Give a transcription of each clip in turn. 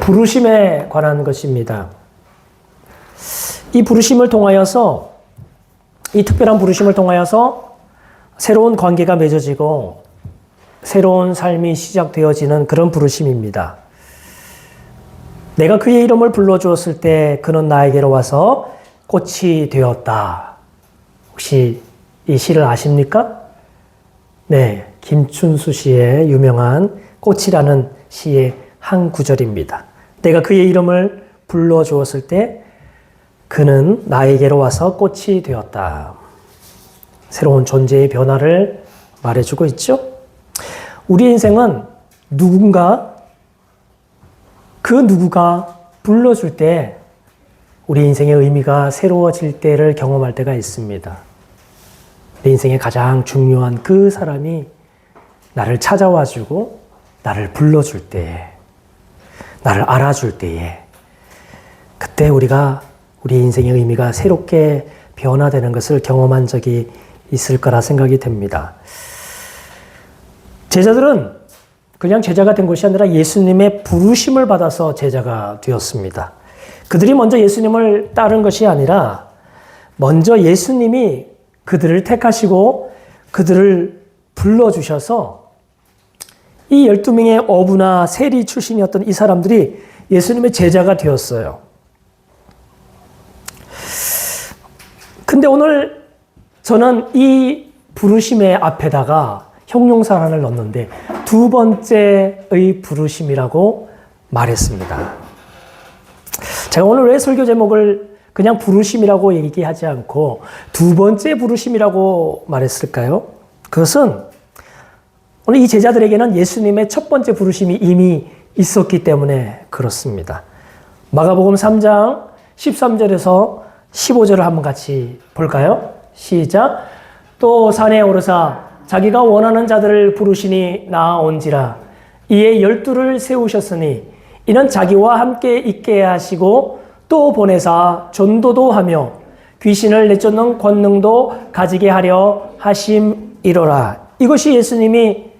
부르심에 관한 것입니다. 이 부르심을 통하여서, 이 특별한 부르심을 통하여서 새로운 관계가 맺어지고 새로운 삶이 시작되어지는 그런 부르심입니다. 내가 그의 이름을 불러주었을 때 그는 나에게로 와서 꽃이 되었다. 혹시 이 시를 아십니까? 네, 김춘수 씨의 유명한 꽃이라는 시의 한 구절입니다. 내가 그의 이름을 불러주었을 때 그는 나에게로 와서 꽃이 되었다. 새로운 존재의 변화를 말해주고 있죠. 우리 인생은 그 누구가 불러줄 때 우리 인생의 의미가 새로워질 때를 경험할 때가 있습니다. 내 인생의 가장 중요한 그 사람이 나를 찾아와주고 나를 불러줄 때에, 나를 알아줄 때에, 그때 우리가 우리 인생의 의미가 새롭게 변화되는 것을 경험한 적이 있을 거라 생각이 됩니다. 제자들은 그냥 제자가 된 것이 아니라 예수님의 부르심을 받아서 제자가 되었습니다. 그들이 먼저 예수님을 따른 것이 아니라 먼저 예수님이 그들을 택하시고 그들을 불러주셔서 이 12명의 어부나 세리 출신이었던 이 사람들이 예수님의 제자가 되었어요. 근데 오늘 저는 이 부르심의 앞에다가 형용사 하나를 넣었는데 두 번째의 부르심이라고 말했습니다. 제가 오늘 왜 설교 제목을 그냥 부르심이라고 얘기하지 않고 두 번째 부르심이라고 말했을까요? 그것은 오늘 이 제자들에게는 예수님의 첫 번째 부르심이 이미 있었기 때문에 그렇습니다. 마가복음 3장 13절에서 15절을 한번 같이 볼까요? 시작. 또 산에 오르사 자기가 원하는 자들을 부르시니 나아온지라. 이에 12를 세우셨으니 이는 자기와 함께 있게 하시고 또 보내사 전도도 하며 귀신을 내쫓는 권능도 가지게 하려 하심이로라. 이것이 예수님이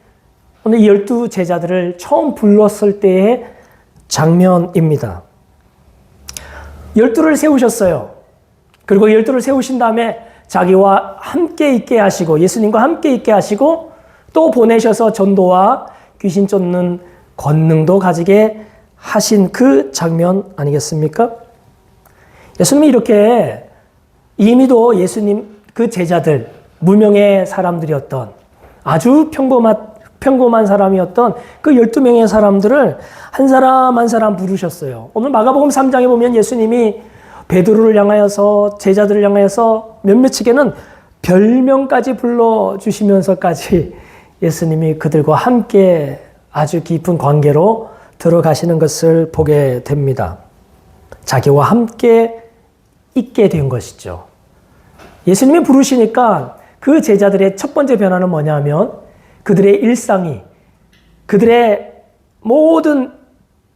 오늘 이 12 제자들을 처음 불렀을 때의 장면입니다. 12를 세우셨어요. 그리고 12를 세우신 다음에 자기와 함께 있게 하시고 예수님과 함께 있게 하시고 또 보내셔서 전도와 귀신 쫓는 권능도 가지게 하신 그 장면 아니겠습니까? 예수님이 이렇게 이미도 예수님 그 제자들 무명의 사람들이었던 아주 평범한 사람이었던 그 12명의 사람들을 한 사람 한 사람 부르셨어요. 오늘 마가복음 3장에 보면 예수님이 베드로를 향하여서 제자들을 향하여서 몇몇에게는 별명까지 불러주시면서까지 예수님이 그들과 함께 아주 깊은 관계로 들어가시는 것을 보게 됩니다. 자기와 함께 있게 된 것이죠. 예수님이 부르시니까 그 제자들의 첫 번째 변화는 뭐냐면 그들의 일상이, 그들의 모든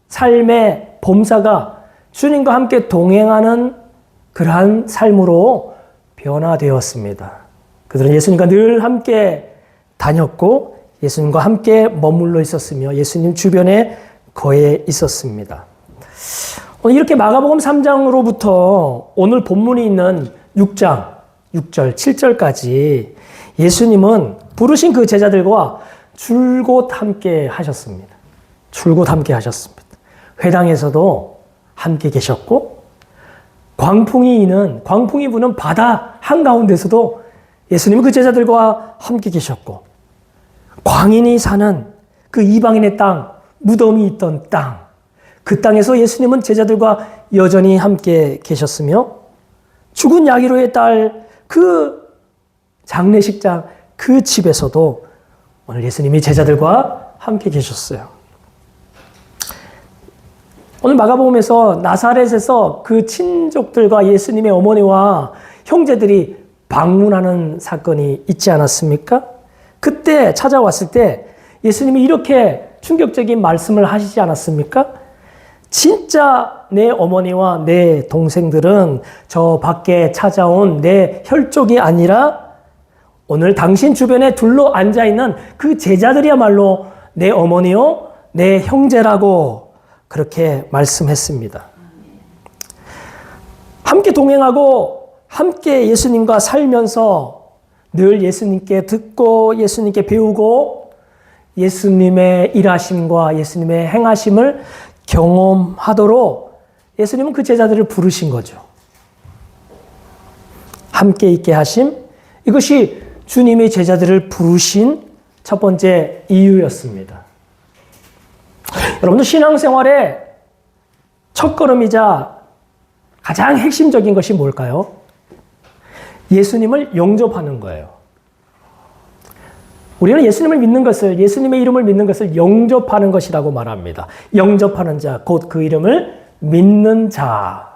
삶의 범사가 주님과 함께 동행하는 그러한 삶으로 변화되었습니다. 그들은 예수님과 늘 함께 다녔고 예수님과 함께 머물러 있었으며 예수님 주변에 거해 있었습니다. 오늘 이렇게 마가복음 3장으로부터 오늘 본문이 있는 6장, 6절, 7절까지 예수님은 부르신 그 제자들과 줄곧 함께 하셨습니다. 줄곧 함께 하셨습니다. 회당에서도 함께 계셨고 광풍이 부는 바다 한가운데서도 예수님은 그 제자들과 함께 계셨고 광인이 사는 그 이방인의 땅, 무덤이 있던 땅, 그 땅에서 예수님은 제자들과 여전히 함께 계셨으며 죽은 야기로의 딸 그 장례식장 그 집에서도 오늘 예수님이 제자들과 함께 계셨어요. 오늘 마가복음에서 나사렛에서 그 친족들과 예수님의 어머니와 형제들이 방문하는 사건이 있지 않았습니까? 그때 찾아왔을 때 예수님이 이렇게 충격적인 말씀을 하시지 않았습니까? 진짜 내 어머니와 내 동생들은 저 밖에 찾아온 내 혈족이 아니라 오늘 당신 주변에 둘러 앉아있는 그 제자들이야말로 내 어머니요, 내 형제라고 그렇게 말씀했습니다. 함께 동행하고 함께 예수님과 살면서 늘 예수님께 듣고 예수님께 배우고 예수님의 일하심과 예수님의 행하심을 경험하도록 예수님은 그 제자들을 부르신 거죠. 함께 있게 하심, 이것이 주님이 제자들을 부르신 첫 번째 이유였습니다. 여러분들 신앙생활의 첫걸음이자 가장 핵심적인 것이 뭘까요? 예수님을 영접하는 거예요. 우리는 예수님을 믿는 것을, 예수님의 이름을 믿는 것을 영접하는 것이라고 말합니다. 영접하는 자, 곧 그 이름을 믿는 자.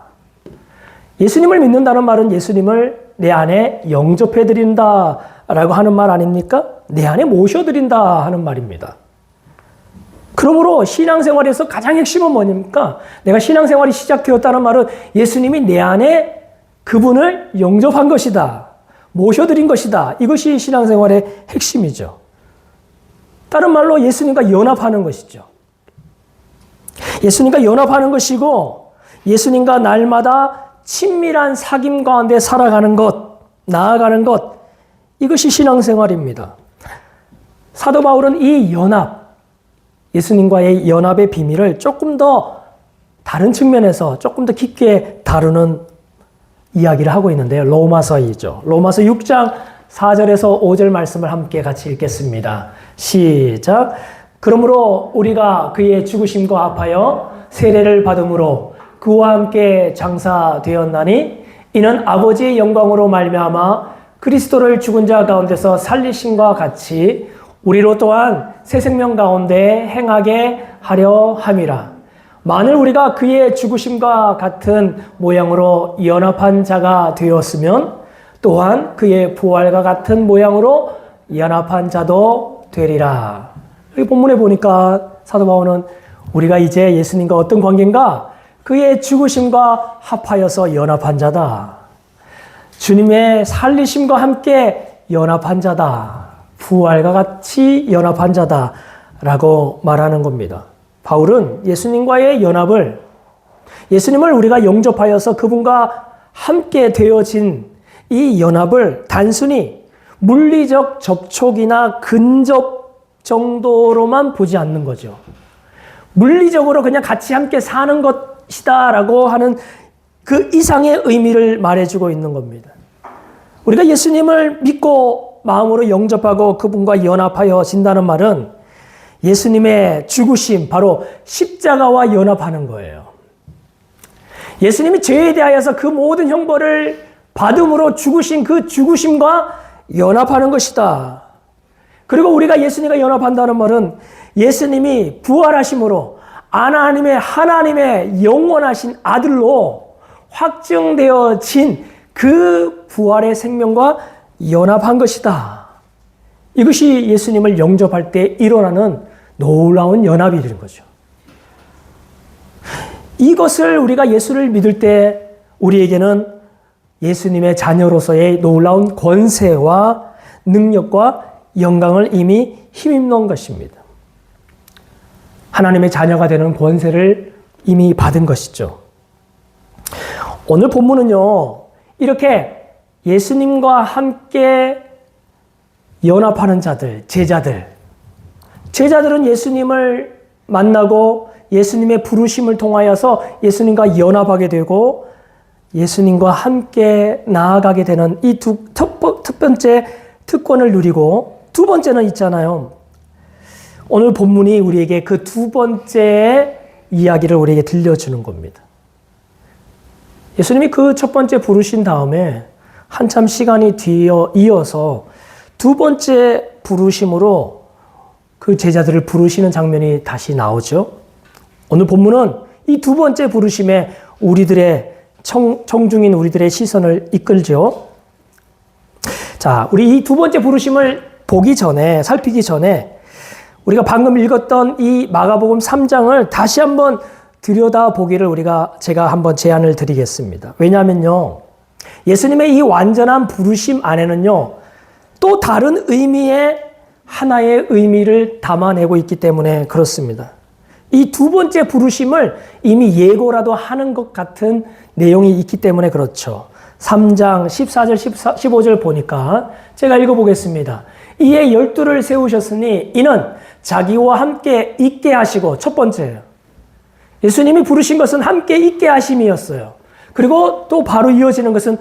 예수님을 믿는다는 말은 예수님을 내 안에 영접해드린다라고 하는 말 아닙니까? 내 안에 모셔드린다 하는 말입니다. 그러므로 신앙생활에서 가장 핵심은 뭐입니까? 내가 신앙생활이 시작되었다는 말은 예수님이 내 안에 그분을 영접한 것이다. 모셔드린 것이다. 이것이 신앙생활의 핵심이죠. 다른 말로 예수님과 연합하는 것이죠. 예수님과 연합하는 것이고 예수님과 날마다 친밀한 사귐 가운데 살아가는 것, 나아가는 것, 이것이 신앙생활입니다. 사도 바울은 이 연합, 예수님과의 연합의 비밀을 조금 더 다른 측면에서 조금 더 깊게 다루는 이야기를 하고 있는데요. 로마서이죠. 로마서 6장 4절에서 5절 말씀을 함께 같이 읽겠습니다. 시작. 그러므로 우리가 그의 죽으심과 합하여 세례를 받음으로 그와 함께 장사되었나니 이는 아버지의 영광으로 말미암아 그리스도를 죽은 자 가운데서 살리심과 같이 우리로 또한 새 생명 가운데 행하게 하려 함이라. 만일 우리가 그의 죽으심과 같은 모양으로 연합한 자가 되었으면 또한 그의 부활과 같은 모양으로 연합한 자도 되리라. 이 본문에 보니까 사도 바울은 우리가 이제 예수님과 어떤 관계인가? 그의 죽으심과 합하여서 연합한 자다. 주님의 살리심과 함께 연합한 자다. 부활과 같이 연합한 자다라고 말하는 겁니다. 바울은 예수님과의 연합을, 예수님을 우리가 영접하여서 그분과 함께 되어진 이 연합을 단순히 물리적 접촉이나 근접 정도로만 보지 않는 거죠. 물리적으로 그냥 같이 함께 사는 것이다라고 하는 그 이상의 의미를 말해주고 있는 겁니다. 우리가 예수님을 믿고 마음으로 영접하고 그분과 연합하여 진다는 말은 예수님의 죽으심, 바로 십자가와 연합하는 거예요. 예수님이 죄에 대하여서 그 모든 형벌을 받음으로 죽으신 그 죽으심과 연합하는 것이다. 그리고 우리가 예수님과 연합한다는 말은 예수님이 부활하심으로 하나님의 영원하신 아들로 확증되어진 그 부활의 생명과 연합한 것이다. 이것이 예수님을 영접할 때 일어나는 놀라운 연합이 되는 거죠. 이것을 우리가 예수를 믿을 때 우리에게는 예수님의 자녀로서의 놀라운 권세와 능력과 영광을 이미 힘입는 것입니다. 하나님의 자녀가 되는 권세를 이미 받은 것이죠. 오늘 본문은요, 이렇게 예수님과 함께 연합하는 자들, 제자들은 예수님을 만나고 예수님의 부르심을 통하여서 예수님과 연합하게 되고 예수님과 함께 나아가게 되는 이 첫 번째 특권을 누리고, 두 번째는 있잖아요. 오늘 본문이 우리에게 그 두 번째 이야기를 우리에게 들려주는 겁니다. 예수님이 그 첫 번째 부르신 다음에 한참 시간이 이어서 두 번째 부르심으로 그 제자들을 부르시는 장면이 다시 나오죠. 오늘 본문은 이 두 번째 부르심에 우리들의 청중인 우리들의 시선을 이끌죠. 자, 우리 이 두 번째 부르심을 살피기 전에 우리가 방금 읽었던 이 마가복음 3장을 다시 한번 들여다보기를 제가 한번 제안을 드리겠습니다. 왜냐하면요, 예수님의 이 완전한 부르심 안에는요, 또 다른 의미의 하나의 의미를 담아내고 있기 때문에 그렇습니다. 이 두 번째 부르심을 이미 예고라도 하는 것 같은 내용이 있기 때문에 그렇죠. 3장 14절, 15절 보니까 제가 읽어보겠습니다. 이에 12를 세우셨으니 이는 자기와 함께 있게 하시고, 첫 번째예요. 예수님이 부르신 것은 함께 있게 하심이었어요. 그리고 또 바로 이어지는 것은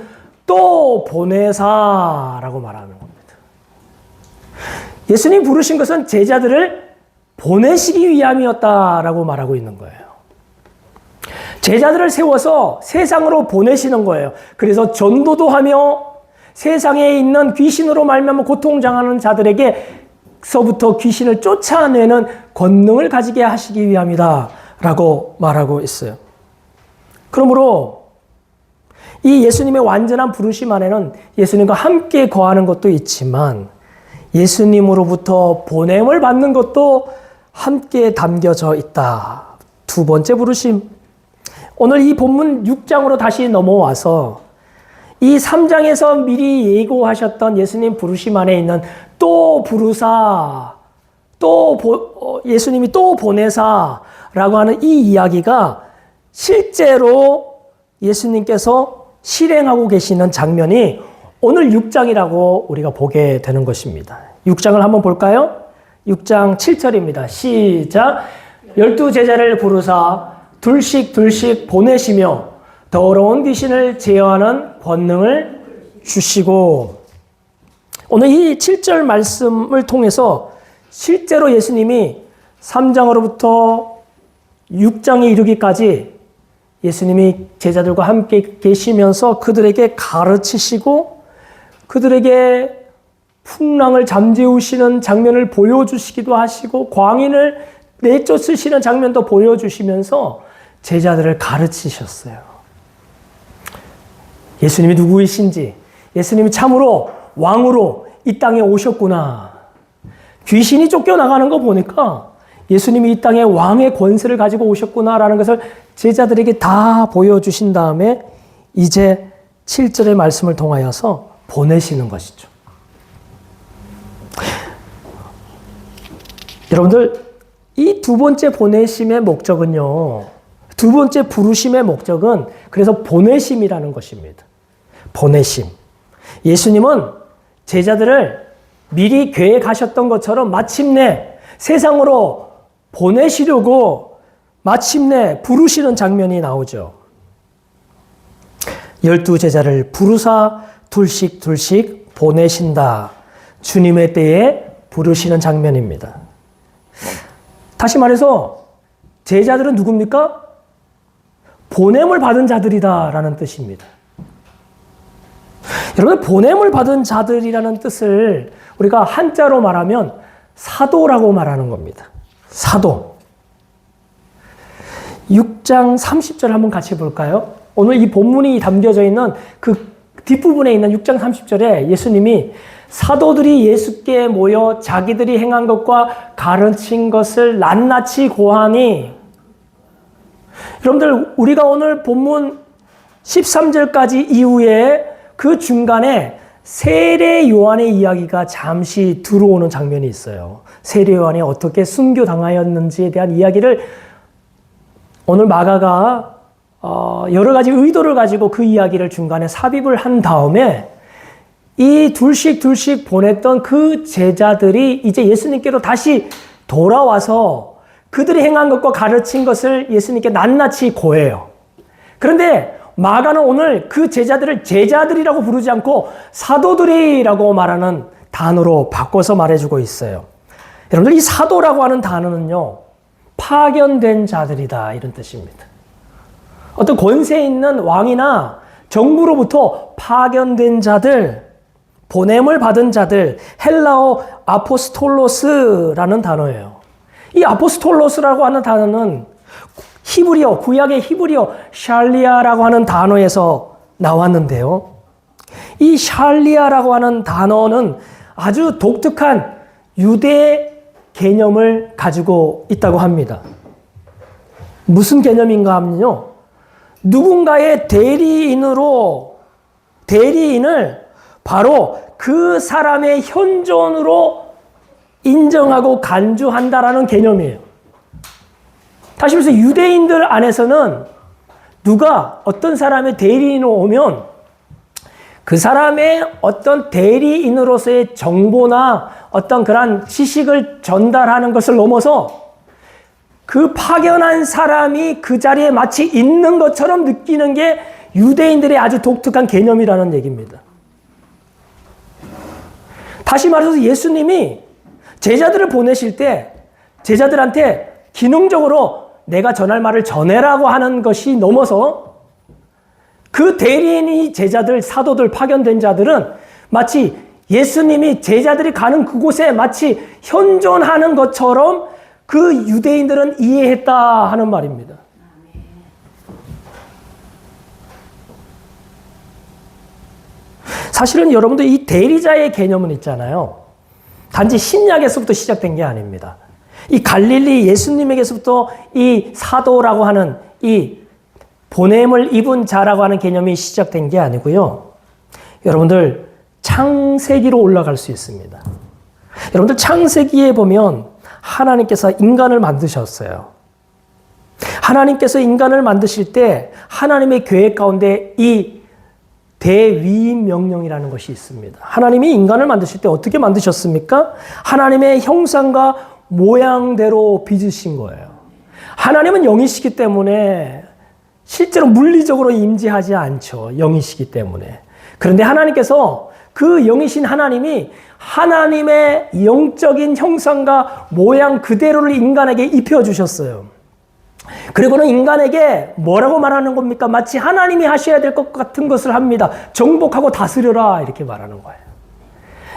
또 보내사라고 말하는 겁니다. 예수님 부르신 것은 제자들을 보내시기 위함이었다라고 말하고 있는 거예요. 제자들을 세워서 세상으로 보내시는 거예요. 그래서 전도도 하며 세상에 있는 귀신으로 말미암아 고통당하는 자들에게서부터 귀신을 쫓아내는 권능을 가지게 하시기 위함이다 라고 말하고 있어요. 그러므로 이 예수님의 완전한 부르심 안에는 예수님과 함께 거하는 것도 있지만 예수님으로부터 보냄을 받는 것도 함께 담겨져 있다. 두 번째 부르심. 오늘 이 본문 6장으로 다시 넘어와서 이 3장에서 미리 예고하셨던 예수님 부르심 안에 있는 또 부르사, 예수님이 또 보내사라고 하는 이 이야기가 실제로 예수님께서 실행하고 계시는 장면이 오늘 6장이라고 우리가 보게 되는 것입니다. 6장을 한번 볼까요? 6장 7절입니다. 시작. 12제자를 부르사 둘씩 보내시며 더러운 귀신을 제어하는 권능을 주시고, 오늘 이 7절 말씀을 통해서 실제로 예수님이 3장으로부터 6장에 이르기까지 예수님이 제자들과 함께 계시면서 그들에게 가르치시고 그들에게 풍랑을 잠재우시는 장면을 보여주시기도 하시고 광인을 내쫓으시는 장면도 보여주시면서 제자들을 가르치셨어요. 예수님이 누구이신지, 예수님이 참으로 왕으로 이 땅에 오셨구나. 귀신이 쫓겨나가는 거 보니까 예수님이 이 땅에 왕의 권세를 가지고 오셨구나라는 것을 제자들에게 다 보여주신 다음에 이제 7절의 말씀을 통하여서 보내시는 것이죠. 여러분들, 이 두 번째 보내심의 목적은요, 두 번째 부르심의 목적은 그래서 보내심이라는 것입니다. 보내심. 예수님은 제자들을 미리 계획하셨던 것처럼 마침내 세상으로 보내시려고 마침내 부르시는 장면이 나오죠. 12제자를 부르사 둘씩 보내신다. 주님의 때에 부르시는 장면입니다. 다시 말해서 제자들은 누굽니까? 보냄을 받은 자들이다라는 뜻입니다. 여러분, 보냄을 받은 자들이라는 뜻을 우리가 한자로 말하면 사도라고 말하는 겁니다. 사도. 6장 30절 한번 같이 볼까요? 오늘 이 본문이 담겨져 있는 그 뒷부분에 있는 6장 30절에 예수님이 사도들이 예수께 모여 자기들이 행한 것과 가르친 것을 낱낱이 고하니, 여러분들, 우리가 오늘 본문 13절까지 이후에 그 중간에 세례 요한의 이야기가 잠시 들어오는 장면이 있어요. 세례 요한이 어떻게 순교당하였는지에 대한 이야기를 오늘 마가가 여러 가지 의도를 가지고 그 이야기를 중간에 삽입을 한 다음에 이 둘씩 보냈던 그 제자들이 이제 예수님께로 다시 돌아와서 그들이 행한 것과 가르친 것을 예수님께 낱낱이 고해요. 그런데 마가는 오늘 그 제자들을 제자들이라고 부르지 않고 사도들이라고 말하는 단어로 바꿔서 말해주고 있어요. 여러분들, 이 사도라고 하는 단어는요, 파견된 자들이다, 이런 뜻입니다. 어떤 권세 있는 왕이나 정부로부터 파견된 자들, 보냄을 받은 자들, 헬라어 아포스톨로스라는 단어예요. 이 아포스톨로스라고 하는 단어는 히브리어, 구약의 히브리어 샬리아라고 하는 단어에서 나왔는데요. 이 샬리아라고 하는 단어는 아주 독특한 유대 개념을 가지고 있다고 합니다. 무슨 개념인가 하면요, 누군가의 대리인을 바로 그 사람의 현존으로 인정하고 간주한다라는 개념이에요. 다시 말해서 유대인들 안에서는 누가 어떤 사람의 대리인으로 오면 그 사람의 어떤 대리인으로서의 정보나 어떤 그러한 지식을 전달하는 것을 넘어서 그 파견한 사람이 그 자리에 마치 있는 것처럼 느끼는 게 유대인들의 아주 독특한 개념이라는 얘기입니다. 다시 말해서 예수님이 제자들을 보내실 때 제자들한테 기능적으로 내가 전할 말을 전해라고 하는 것이 넘어서 그 대리인이 제자들, 사도들, 파견된 자들은 마치 예수님이 제자들이 가는 그곳에 마치 현존하는 것처럼 그 유대인들은 이해했다 하는 말입니다. 사실은 여러분들 이 대리자의 개념은 있잖아요. 단지 신약에서부터 시작된 게 아닙니다. 이 갈릴리 예수님에게서부터 이 사도라고 하는 이 보냄을 입은 자라고 하는 개념이 시작된 게 아니고요. 여러분들 창세기로 올라갈 수 있습니다. 여러분들 창세기에 보면 하나님께서 인간을 만드셨어요. 하나님께서 인간을 만드실 때 하나님의 계획 가운데 이 대위임 명령이라는 것이 있습니다. 하나님이 인간을 만드실 때 어떻게 만드셨습니까? 하나님의 형상과 모양대로 빚으신 거예요. 하나님은 영이시기 때문에 실제로 물리적으로 임재하지 않죠. 영이시기 때문에. 그런데 하나님께서 그 영이신 하나님이 하나님의 영적인 형상과 모양 그대로를 인간에게 입혀주셨어요. 그리고는 인간에게 뭐라고 말하는 겁니까? 마치 하나님이 하셔야 될 것 같은 것을 합니다. 정복하고 다스려라 이렇게 말하는 거예요.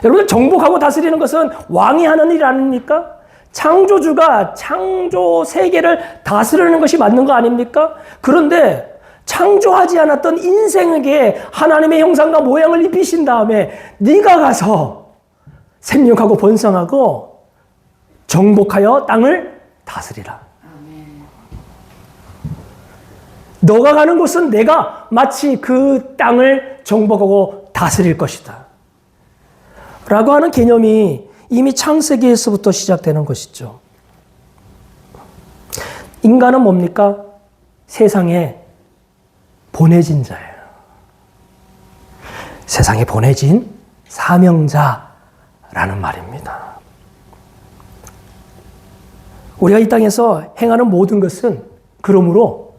여러분들 정복하고 다스리는 것은 왕이 하는 일 아닙니까? 창조주가 창조 세계를 다스리는 것이 맞는 거 아닙니까? 그런데 창조하지 않았던 인생에게 하나님의 형상과 모양을 입히신 다음에 네가 가서 생육하고 번성하고 정복하여 땅을 다스리라. 너가 가는 곳은 내가 마치 그 땅을 정복하고 다스릴 것이다. 라고 하는 개념이 이미 창세기에서부터 시작되는 것이죠. 인간은 뭡니까? 세상에 보내진 자예요. 세상에 보내진 사명자라는 말입니다. 우리가 이 땅에서 행하는 모든 것은 그러므로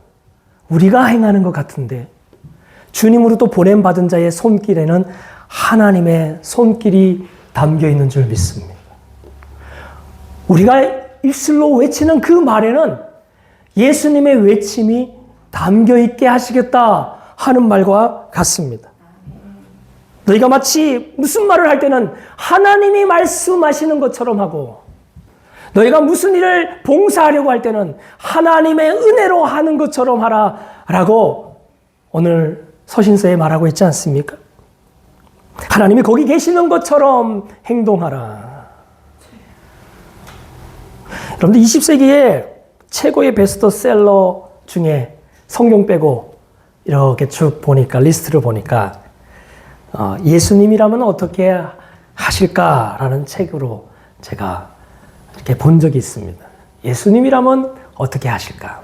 우리가 행하는 것 같은데 주님으로 또 보냄받은 자의 손길에는 하나님의 손길이 담겨 있는 줄 믿습니다. 우리가 입술로 외치는 그 말에는 예수님의 외침이 담겨 있게 하시겠다 하는 말과 같습니다. 너희가 마치 무슨 말을 할 때는 하나님이 말씀하시는 것처럼 하고 너희가 무슨 일을 봉사하려고 할 때는 하나님의 은혜로 하는 것처럼 하라 라고 오늘 서신서에 말하고 있지 않습니까? 하나님이 거기 계시는 것처럼 행동하라. 여러분들 20세기에 최고의 베스트셀러 중에 성경 빼고 이렇게 쭉 보니까 리스트를 보니까 예수님이라면 어떻게 하실까라는 책으로 제가 이렇게 본 적이 있습니다. 예수님이라면 어떻게 하실까?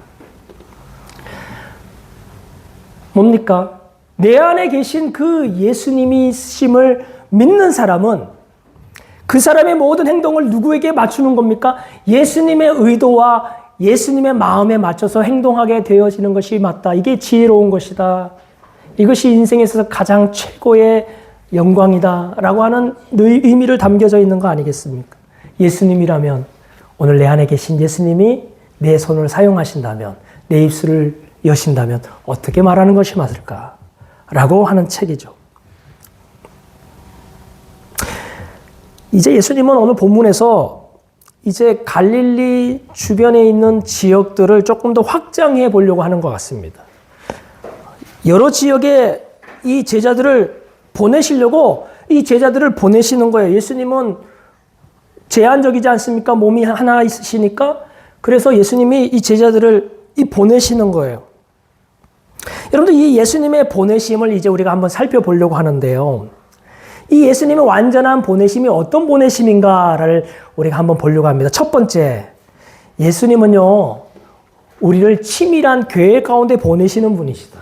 뭡니까? 내 안에 계신 그 예수님이심을 믿는 사람은 그 사람의 모든 행동을 누구에게 맞추는 겁니까? 예수님의 의도와 예수님의 마음에 맞춰서 행동하게 되어지는 것이 맞다. 이게 지혜로운 것이다. 이것이 인생에 있어서 가장 최고의 영광이다. 라고 하는 의미를 담겨져 있는 거 아니겠습니까? 예수님이라면 오늘 내 안에 계신 예수님이 내 손을 사용하신다면 내 입술을 여신다면 어떻게 말하는 것이 맞을까? 라고 하는 책이죠. 이제 예수님은 오늘 본문에서 이제 갈릴리 주변에 있는 지역들을 조금 더 확장해 보려고 하는 것 같습니다. 여러 지역에 이 제자들을 보내시려고 이 제자들을 보내시는 거예요. 예수님은 제한적이지 않습니까? 몸이 하나 있으시니까. 그래서 예수님이 이 제자들을 보내시는 거예요. 여러분들 이 예수님의 보내심을 이제 우리가 한번 살펴보려고 하는데요. 이 예수님의 완전한 보내심이 어떤 보내심인가를 우리가 한번 보려고 합니다. 첫 번째, 예수님은요, 우리를 치밀한 계획 가운데 보내시는 분이시다.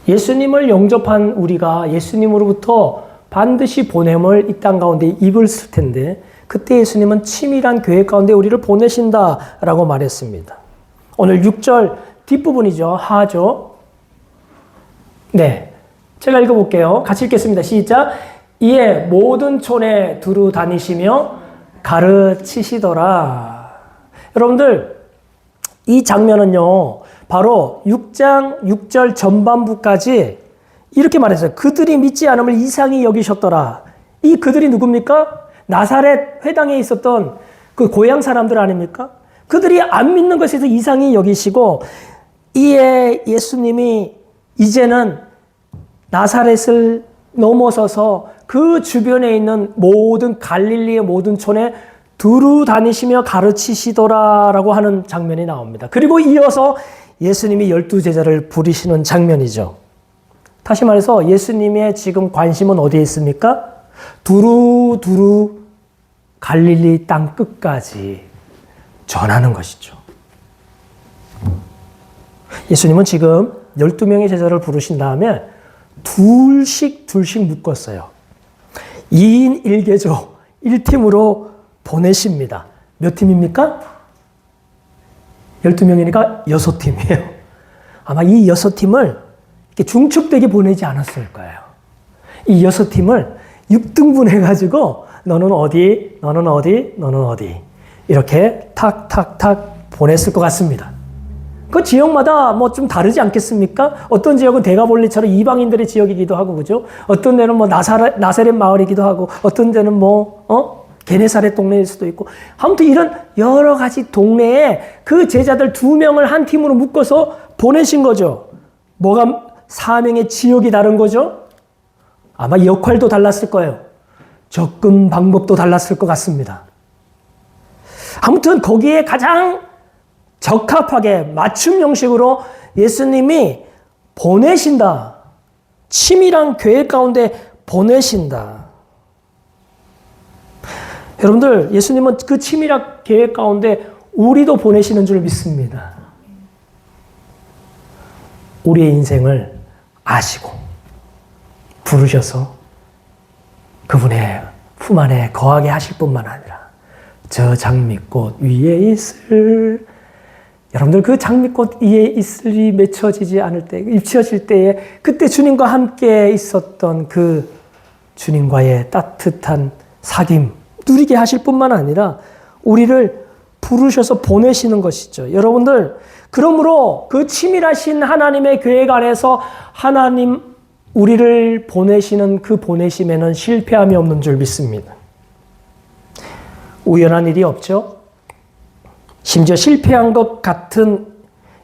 예수님을 영접한 우리가 예수님으로부터 반드시 보냄을 이 땅 가운데 입을 텐데 그때 예수님은 치밀한 계획 가운데 우리를 보내신다라고 말했습니다. 오늘 6절 뒷부분이죠. 하죠. 네, 제가 읽어볼게요. 같이 읽겠습니다. 시작. 이에 모든 촌에 두루 다니시며 가르치시더라. 여러분들 이 장면은요. 바로 6장 6절 전반부까지 이렇게 말했어요. 그들이 믿지 않음을 이상히 여기셨더라. 이 그들이 누굽니까? 나사렛 회당에 있었던 그 고향 사람들 아닙니까? 그들이 안 믿는 것에 대해서 이상히 여기시고 이에 예수님이 이제는 나사렛을 넘어서서 그 주변에 있는 모든 갈릴리의 모든 촌에 두루 다니시며 가르치시더라라고 하는 장면이 나옵니다. 그리고 이어서 예수님이 12제자를 부르시는 장면이죠. 다시 말해서 예수님의 지금 관심은 어디에 있습니까? 두루두루 갈릴리 땅 끝까지 전하는 것이죠. 예수님은 지금 12명의 제자를 부르신 다음에 둘씩 묶었어요. 2인 1개조 1팀으로 보내십니다. 몇 팀입니까? 12명이니까 6팀이에요. 아마 이 6팀을 이렇게 중첩되게 보내지 않았을 거예요. 이 6팀을 6등분 해가지고 너는 어디, 너는 어디, 너는 어디 이렇게 탁탁탁 보냈을 것 같습니다. 그 지역마다 뭐 좀 다르지 않겠습니까? 어떤 지역은 대가볼리처럼 이방인들의 지역이기도 하고, 그죠? 어떤 데는 뭐 나사렛 마을이기도 하고, 어떤 데는 뭐, 게네사렛 동네일 수도 있고, 아무튼 이런 여러 가지 동네에 그 제자들 2명을 한 팀으로 묶어서 보내신 거죠. 뭐가 사명의 지역이 다른 거죠? 아마 역할도 달랐을 거예요. 접근 방법도 달랐을 것 같습니다. 아무튼 거기에 가장 적합하게 맞춤 형식으로 예수님이 보내신다. 치밀한 계획 가운데 보내신다. 여러분들, 예수님은 그 치밀한 계획 가운데 우리도 보내시는 줄 믿습니다. 우리의 인생을 아시고 부르셔서 그분의 품 안에 거하게 하실 뿐만 아니라 저 장미꽃 위에 있을, 여러분들 그 장미꽃 위에 이슬이 맺혀지지 않을 때, 입혀질 때에 그때 주님과 함께 있었던 그 주님과의 따뜻한 사귐 누리게 하실 뿐만 아니라 우리를 부르셔서 보내시는 것이죠. 여러분들, 그러므로 그 치밀하신 하나님의 계획 안에서 하나님 우리를 보내시는 그 보내심에는 실패함이 없는 줄 믿습니다. 우연한 일이 없죠. 심지어 실패한 것 같은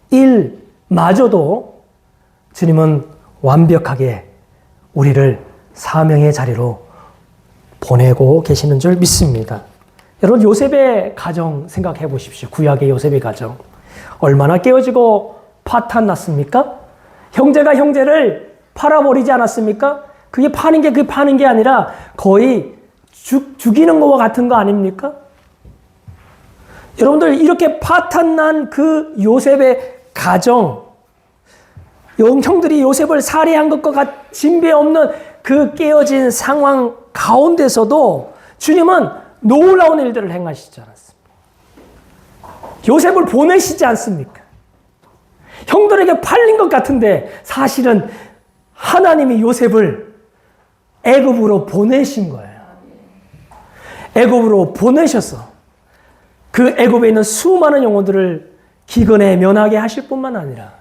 일마저도 주님은 완벽하게 우리를 사명의 자리로 보내고 계시는 줄 믿습니다. 여러분, 요셉의 가정 생각해 보십시오. 구약의 요셉의 가정. 얼마나 깨어지고 파탄 났습니까? 형제가 형제를 팔아버리지 않았습니까? 그게 파는 게 아니라 거의 죽이는 것과 같은 거 아닙니까? 여러분들, 이렇게 파탄난 그 요셉의 가정, 형들이 요셉을 살해한 것과 진배 없는 그 깨어진 상황 가운데서도 주님은 놀라운 일들을 행하시지 않았습니까? 요셉을 보내시지 않습니까? 형들에게 팔린 것 같은데 사실은 하나님이 요셉을 애굽으로 보내신 거예요. 애굽으로 보내셔서 그 애굽에 있는 수많은 영혼들을 기근에 면하게 하실 뿐만 아니라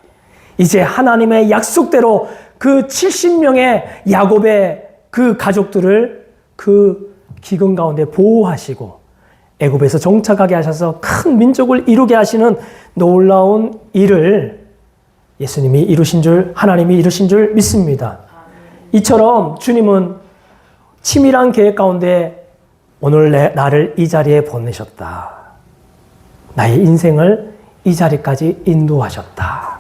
이제 하나님의 약속대로 그 70명의 야곱의 그 가족들을 그 기근 가운데 보호하시고 애굽에서 정착하게 하셔서 큰 민족을 이루게 하시는 놀라운 일을 예수님이 이루신 줄, 하나님이 이루신 줄 믿습니다. 이처럼 주님은 치밀한 계획 가운데 오늘 나를 이 자리에 보내셨다. 나의 인생을 이 자리까지 인도하셨다.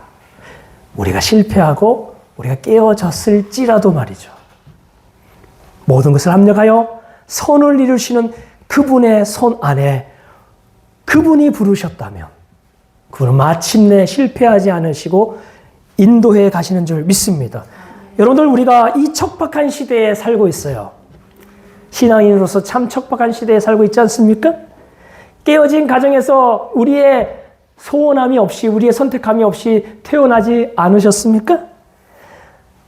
우리가 실패하고 우리가 깨어졌을지라도 말이죠. 모든 것을 합력하여 선을 이루시는 그분의 손 안에 그분이 부르셨다면 그분은 마침내 실패하지 않으시고 인도해 가시는 줄 믿습니다. 여러분들, 우리가 이 척박한 시대에 살고 있어요. 신앙인으로서 참 척박한 시대에 살고 있지 않습니까? 깨어진 가정에서 우리의 소원함이 없이, 우리의 선택함이 없이 태어나지 않으셨습니까?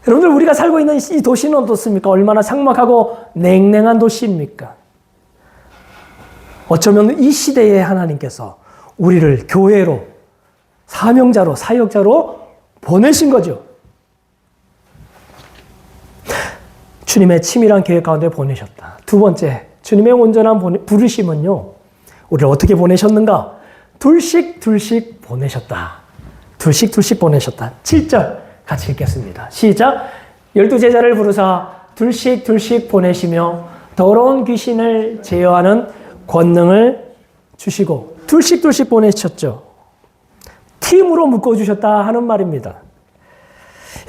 여러분들, 우리가 살고 있는 이 도시는 어떻습니까? 얼마나 삭막하고 냉랭한 도시입니까? 어쩌면 이 시대에 하나님께서 우리를 교회로, 사명자로, 사역자로 보내신 거죠. 주님의 치밀한 계획 가운데 보내셨다. 두 번째, 주님의 온전한 부르심은요, 우리를 어떻게 보내셨는가? 둘씩 보내셨다. 둘씩 보내셨다. 7절 같이 읽겠습니다. 시작. 12제자를 부르사 둘씩 보내시며 더러운 귀신을 제어하는 권능을 주시고, 둘씩 보내셨죠. 팀으로 묶어주셨다 하는 말입니다.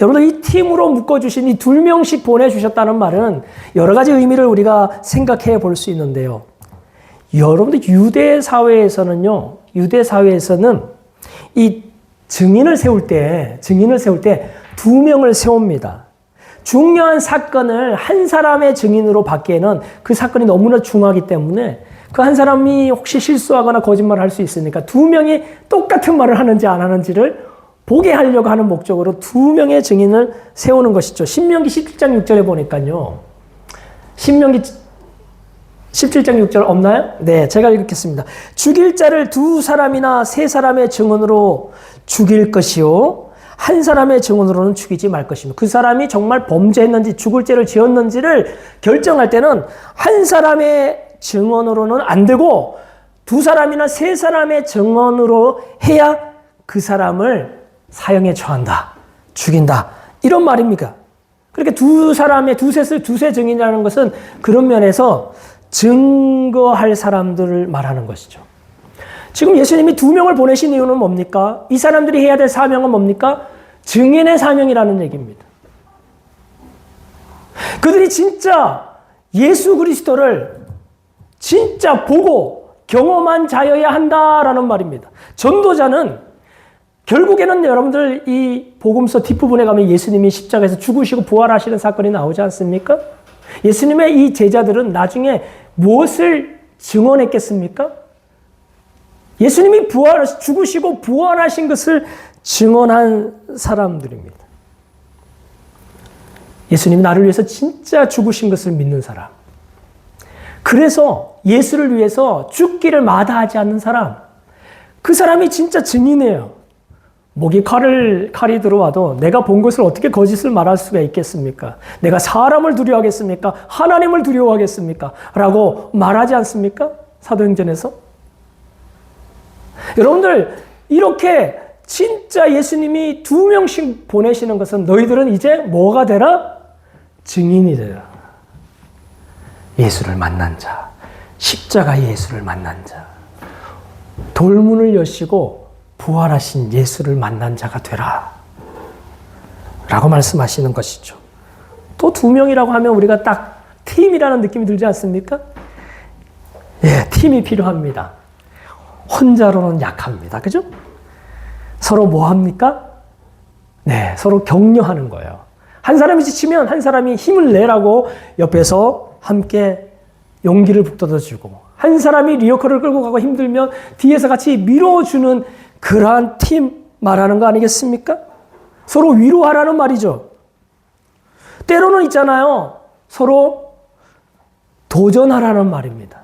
여러분들, 이 팀으로 묶어주신 이 2명씩 보내주셨다는 말은 여러 가지 의미를 우리가 생각해 볼 수 있는데요. 여러분들, 유대 사회에서는 이 증인을 세울 때 2명을 세웁니다. 중요한 사건을 한 사람의 증인으로 받기에는 그 사건이 너무나 중요하기 때문에 그 한 사람이 혹시 실수하거나 거짓말을 할 수 있으니까 2명이 똑같은 말을 하는지 안 하는지를 보게 하려고 하는 목적으로 2명의 증인을 세우는 것이죠. 신명기 17장 6절에 보니까요. 신명기 17장 6절 없나요? 네, 제가 읽겠습니다. 죽일 자를 2사람이나 3사람의 증언으로 죽일 것이요, 한 사람의 증언으로는 죽이지 말 것이며, 그 사람이 정말 범죄했는지 죽을 죄를 지었는지를 결정할 때는 한 사람의 증언으로는 안 되고 2사람이나 3사람의 증언으로 해야 그 사람을 사형에 처한다, 죽인다, 이런 말입니까? 그렇게 두세 증인이라는 것은 그런 면에서 증거할 사람들을 말하는 것이죠. 지금 예수님이 2명을 보내신 이유는 뭡니까? 이 사람들이 해야 될 사명은 뭡니까? 증인의 사명이라는 얘기입니다. 그들이 진짜 예수 그리스도를 진짜 보고 경험한 자여야 한다라는 말입니다. 전도자는 결국에는 여러분들, 이 복음서 뒷부분에 가면 예수님이 십자가에서 죽으시고 부활하시는 사건이 나오지 않습니까? 예수님의 이 제자들은 나중에 무엇을 증언했겠습니까? 예수님이 죽으시고 부활하신 것을 증언한 사람들입니다. 예수님이 나를 위해서 진짜 죽으신 것을 믿는 사람. 그래서 예수를 위해서 죽기를 마다하지 않는 사람. 그 사람이 진짜 증인이에요. 목이 칼이 들어와도 내가 본 것을 어떻게 거짓을 말할 수가 있겠습니까? 내가 사람을 두려워하겠습니까? 하나님을 두려워하겠습니까? 라고 말하지 않습니까? 사도행전에서. 여러분들, 이렇게 진짜 예수님이 2명씩 보내시는 것은 너희들은 이제 뭐가 되라? 증인이 되라. 예수를 만난 자, 십자가의 예수를 만난 자, 돌문을 여시고 부활하신 예수를 만난 자가 되라 라고 말씀하시는 것이죠. 또 2명이라고 하면 우리가 딱 팀이라는 느낌이 들지 않습니까? 예, 팀이 필요합니다. 혼자로는 약합니다. 그죠? 서로 뭐 합니까? 네, 서로 격려하는 거예요. 한 사람이 지치면 한 사람이 힘을 내라고 옆에서 함께 용기를 북돋아주고, 한 사람이 리어커를 끌고 가고 힘들면 뒤에서 같이 밀어주는 그러한 팀 말하는 거 아니겠습니까? 서로 위로하라는 말이죠. 때로는 있잖아요. 서로 도전하라는 말입니다.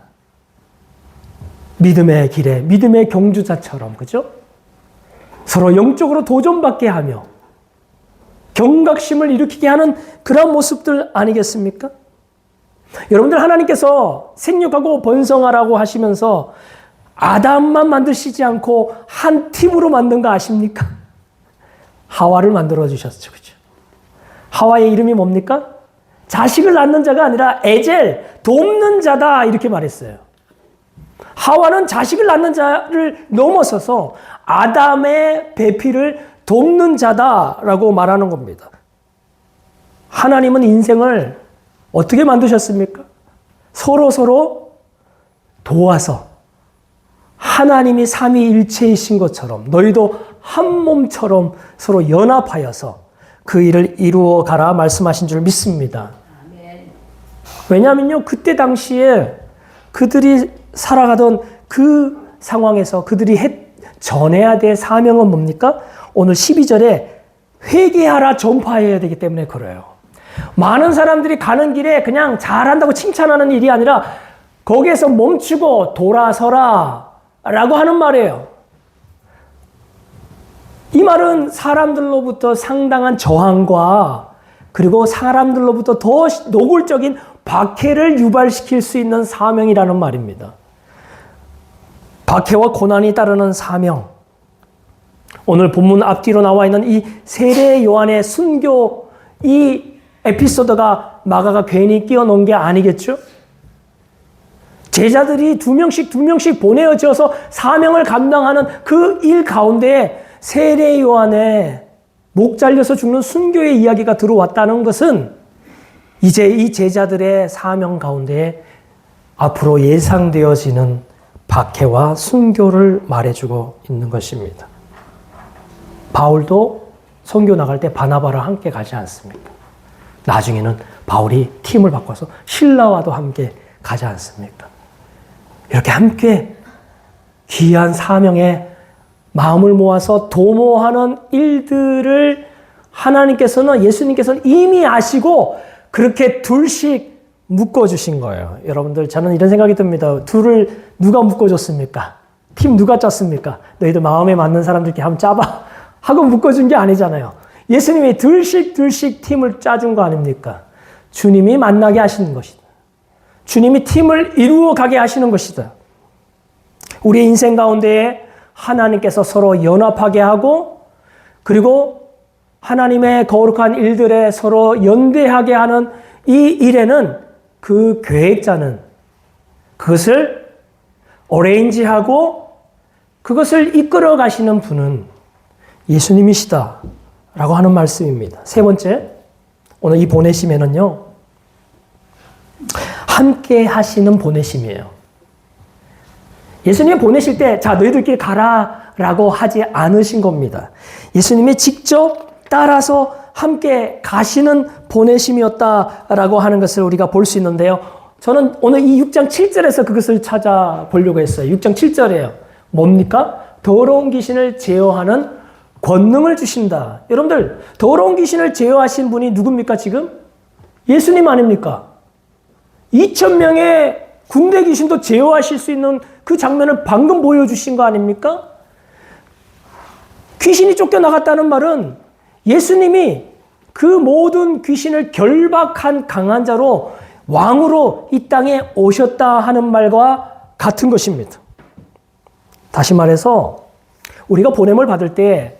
믿음의 길에, 믿음의 경주자처럼, 그죠? 서로 영적으로 도전받게 하며 경각심을 일으키게 하는 그런 모습들 아니겠습니까? 여러분들, 하나님께서 생육하고 번성하라고 하시면서 아담만 만드시지 않고 한 팀으로 만든 거 아십니까? 하와를 만들어 주셨죠. 그죠? 하와의 이름이 뭡니까? 자식을 낳는 자가 아니라 에젤, 돕는 자다, 이렇게 말했어요. 하와는 자식을 낳는 자를 넘어서서 아담의 배필을 돕는 자다라고 말하는 겁니다. 하나님은 인생을 어떻게 만드셨습니까? 서로 도와서 하나님이 삼위일체이신 것처럼 너희도 한 몸처럼 서로 연합하여서 그 일을 이루어 가라 말씀하신 줄 믿습니다. 왜냐하면요, 그때 당시에 그들이 살아가던 그 상황에서 그들이 전해야 될 사명은 뭡니까? 오늘 12절에 회개하라 전파해야 되기 때문에 그래요. 많은 사람들이 가는 길에 그냥 잘한다고 칭찬하는 일이 아니라 거기에서 멈추고 돌아서라 라고 하는 말이에요. 이 말은 사람들로부터 상당한 저항과 그리고 사람들로부터 더 노골적인 박해를 유발시킬 수 있는 사명이라는 말입니다. 박해와 고난이 따르는 사명. 오늘 본문 앞뒤로 나와 있는 이 세례 요한의 순교 이 에피소드가 마가가 괜히 끼워 놓은 게 아니겠죠? 제자들이 두 명씩 보내어져서 사명을 감당하는 그 일 가운데 세례 요한의 목 잘려서 죽는 순교의 이야기가 들어왔다는 것은 이제 이 제자들의 사명 가운데 앞으로 예상되어지는 박해와 순교를 말해주고 있는 것입니다. 바울도 선교 나갈 때 바나바랑 함께 가지 않습니까? 나중에는 바울이 팀을 바꿔서 실라와도 함께 가지 않습니까? 이렇게 함께 귀한 사명에 마음을 모아서 도모하는 일들을 예수님께서는 이미 아시고 그렇게 둘씩 묶어주신 거예요. 여러분들, 저는 이런 생각이 듭니다. 둘을 누가 묶어줬습니까? 팀 누가 짰습니까? 너희들 마음에 맞는 사람들끼리 한번 짜봐 하고 묶어준 게 아니잖아요. 예수님이 둘씩 팀을 짜준 거 아닙니까? 주님이 만나게 하시는 것이다. 주님이 팀을 이루어 가게 하시는 것이다. 우리의 인생 가운데에 하나님께서 서로 연합하게 하고 그리고 하나님의 거룩한 일들에 서로 연대하게 하는 이 일에는 그 계획자는 그것을 어레인지하고 그것을 이끌어 가시는 분은 예수님이시다 라고 하는 말씀입니다. 세 번째, 오늘 이 보내심에는요, 함께 하시는 보내심이에요. 예수님이 보내실 때, 자, 너희들끼리 가라 라고 하지 않으신 겁니다. 예수님이 직접 따라서 함께 가시는 보내심이었다라고 하는 것을 우리가 볼 수 있는데요. 저는 오늘 이 6장 7절에서 그것을 찾아보려고 했어요. 6장 7절이에요. 뭡니까? 더러운 귀신을 제어하는 권능을 주신다. 여러분들, 더러운 귀신을 제어하신 분이 누굽니까, 지금? 예수님 아닙니까? 2,000명의 군대 귀신도 제어하실 수 있는 그 장면을 방금 보여주신 거 아닙니까? 귀신이 쫓겨나갔다는 말은 예수님이 그 모든 귀신을 결박한 강한 자로 왕으로 이 땅에 오셨다 하는 말과 같은 것입니다. 다시 말해서 우리가 보냄을 받을 때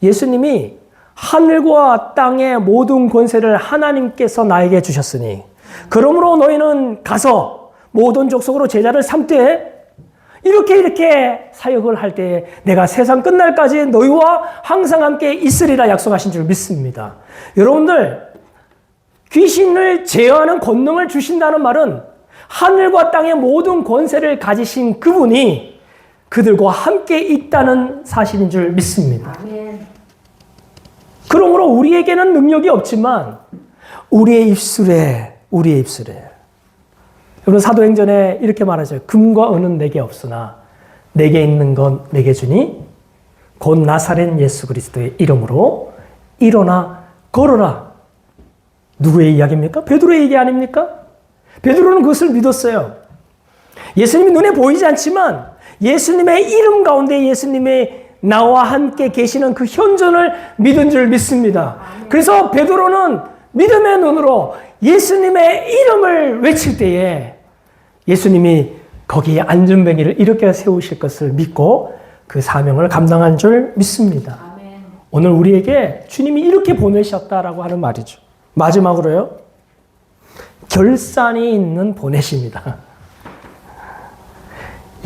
예수님이 하늘과 땅의 모든 권세를 하나님께서 나에게 주셨으니 그러므로 너희는 가서 모든 족속으로 제자를 삼되 이렇게 사역을 할 때 내가 세상 끝날까지 너희와 항상 함께 있으리라 약속하신 줄 믿습니다. 여러분들, 귀신을 제어하는 권능을 주신다는 말은 하늘과 땅의 모든 권세를 가지신 그분이 그들과 함께 있다는 사실인 줄 믿습니다. 아멘. 그러므로 우리에게는 능력이 없지만 우리의 입술에 여러분, 사도행전에 이렇게 말하죠. 금과 은은 내게 없으나 내게 있는 건 내게 주니 곧 나사렛 예수 그리스도의 이름으로 일어나 걸어라. 누구의 이야기입니까? 베드로의 얘기 아닙니까? 베드로는 그것을 믿었어요. 예수님이 눈에 보이지 않지만 예수님의 이름 가운데 예수님의 나와 함께 계시는 그 현존을 믿은 줄 믿습니다. 그래서 베드로는 믿음의 눈으로 예수님의 이름을 외칠 때에 예수님이 거기에 안전뱅이를 일으켜 세우실 것을 믿고 그 사명을 감당한 줄 믿습니다. 아멘. 오늘 우리에게 주님이 이렇게 보내셨다라고 하는 말이죠. 마지막으로요, 결산이 있는 보내십니다.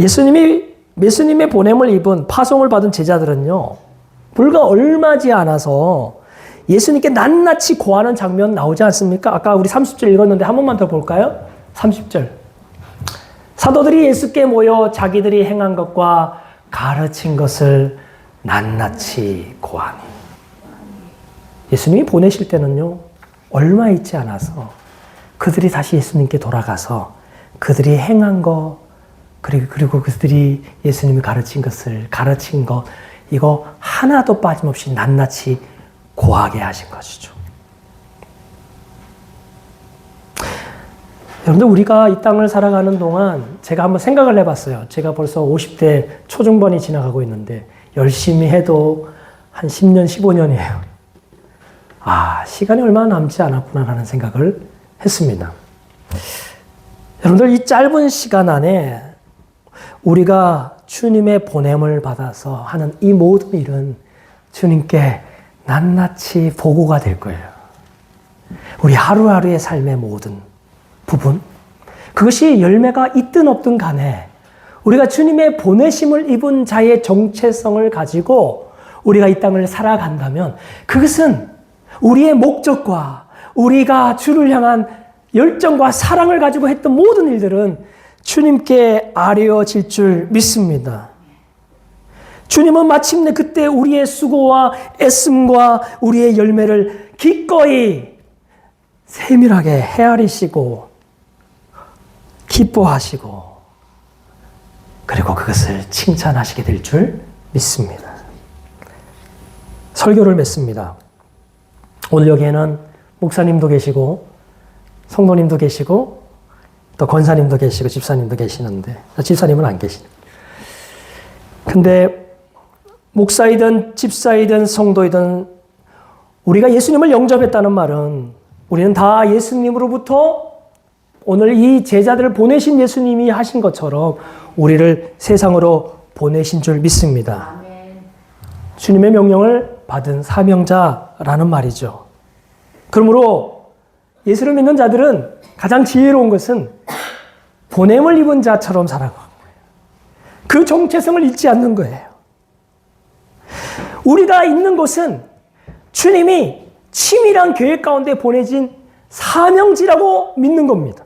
예수님의 보냄을 입은 파송을 받은 제자들은요, 불과 얼마지 않아서 예수님께 낱낱이 고하는 장면 나오지 않습니까? 아까 우리 30절 읽었는데 한 번만 더 볼까요? 30절 사도들이 예수께 모여 자기들이 행한 것과 가르친 것을 낱낱이 고하니. 예수님이 보내실 때는요, 얼마 있지 않아서 그들이 다시 예수님께 돌아가서 그들이 행한 거, 그리고 그들이 예수님이 가르친 거, 이거 하나도 빠짐없이 낱낱이 고하게 하신 것이죠. 여러분들, 우리가 이 땅을 살아가는 동안 제가 한번 생각을 해봤어요. 제가 벌써 50대 초중반이 지나가고 있는데 열심히 해도 한 10년, 15년이에요. 시간이 얼마 남지 않았구나라는 생각을 했습니다. 여러분들, 이 짧은 시간 안에 우리가 주님의 보냄을 받아서 하는 이 모든 일은 주님께 낱낱이 보고가 될 거예요. 우리 하루하루의 삶의 모든 부분, 그것이 열매가 있든 없든 간에 우리가 주님의 보내심을 입은 자의 정체성을 가지고 우리가 이 땅을 살아간다면 그것은 우리의 목적과 우리가 주를 향한 열정과 사랑을 가지고 했던 모든 일들은 주님께 아뢰어질 줄 믿습니다. 주님은 마침내 그때 우리의 수고와 애씀과 우리의 열매를 기꺼이 세밀하게 헤아리시고 기뻐하시고 그리고 그것을 칭찬하시게 될 줄 믿습니다. 설교를 맺습니다. 오늘 여기에는 목사님도 계시고 성도님도 계시고 또 권사님도 계시고 집사님도 계시는데 집사님은 안 계시네요. 근데 목사이든 집사이든 성도이든 우리가 예수님을 영접했다는 말은 우리는 다 예수님으로부터 오늘 이 제자들을 보내신 예수님이 하신 것처럼 우리를 세상으로 보내신 줄 믿습니다. 아멘. 주님의 명령을 받은 사명자라는 말이죠. 그러므로 예수를 믿는 자들은 가장 지혜로운 것은 보냄을 입은 자처럼 살아가는 거예요. 그 정체성을 잃지 않는 거예요. 우리가 있는 곳은 주님이 치밀한 계획 가운데 보내진 사명지라고 믿는 겁니다.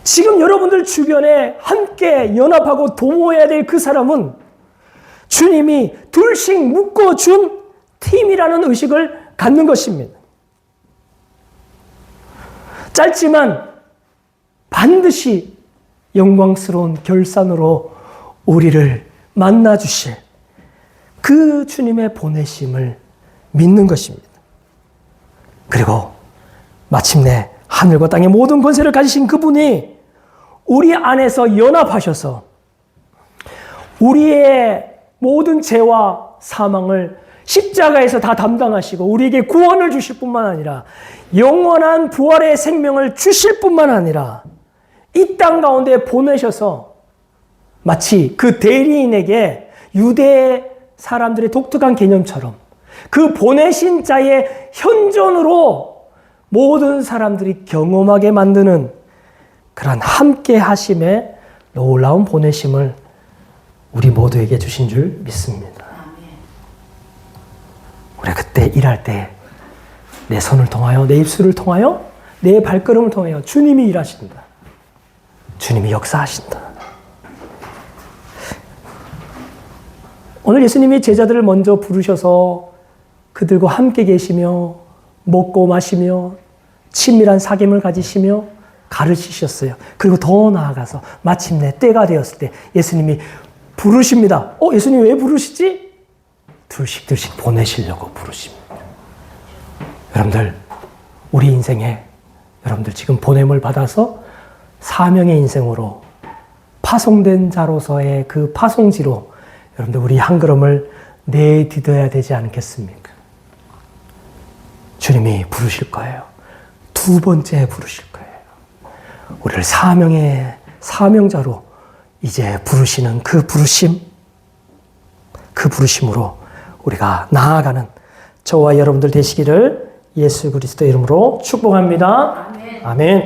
지금 여러분들 주변에 함께 연합하고 도모해야 될 그 사람은 주님이 둘씩 묶어준 팀이라는 의식을 갖는 것입니다. 짧지만 반드시 영광스러운 결산으로 우리를 만나주실 그 주님의 보내심을 믿는 것입니다. 그리고 마침내 하늘과 땅의 모든 권세를 가지신 그분이 우리 안에서 연합하셔서 우리의 모든 죄와 사망을 십자가에서 다 담당하시고 우리에게 구원을 주실 뿐만 아니라 영원한 부활의 생명을 주실 뿐만 아니라 이 땅 가운데 보내셔서 마치 그 대리인에게 유대 사람들의 독특한 개념처럼 그 보내신 자의 현존으로 모든 사람들이 경험하게 만드는 그런 함께 하심의 놀라운 보내심을 우리 모두에게 주신 줄 믿습니다. 우리 그때 일할 때 내 손을 통하여 내 입술을 통하여 내 발걸음을 통하여 주님이 일하신다. 주님이 역사하신다. 오늘 예수님이 제자들을 먼저 부르셔서 그들과 함께 계시며 먹고 마시며 친밀한 사귐을 가지시며 가르치셨어요. 그리고 더 나아가서 마침내 때가 되었을 때 예수님이 부르십니다. 예수님 왜 부르시지? 둘씩 보내시려고 부르십니다. 여러분들, 우리 인생에 여러분들 지금 보냄을 받아서 사명의 인생으로 파송된 자로서의 그 파송지로 여러분들 우리 한 걸음을 내디뎌야 되지 않겠습니까? 주님이 부르실 거예요. 두 번째 부르실 거예요. 우리를 사명의 사명자로 이제 부르시는 그 부르심으로 우리가 나아가는 저와 여러분들 되시기를 예수 그리스도 이름으로 축복합니다. 아멘. 아멘.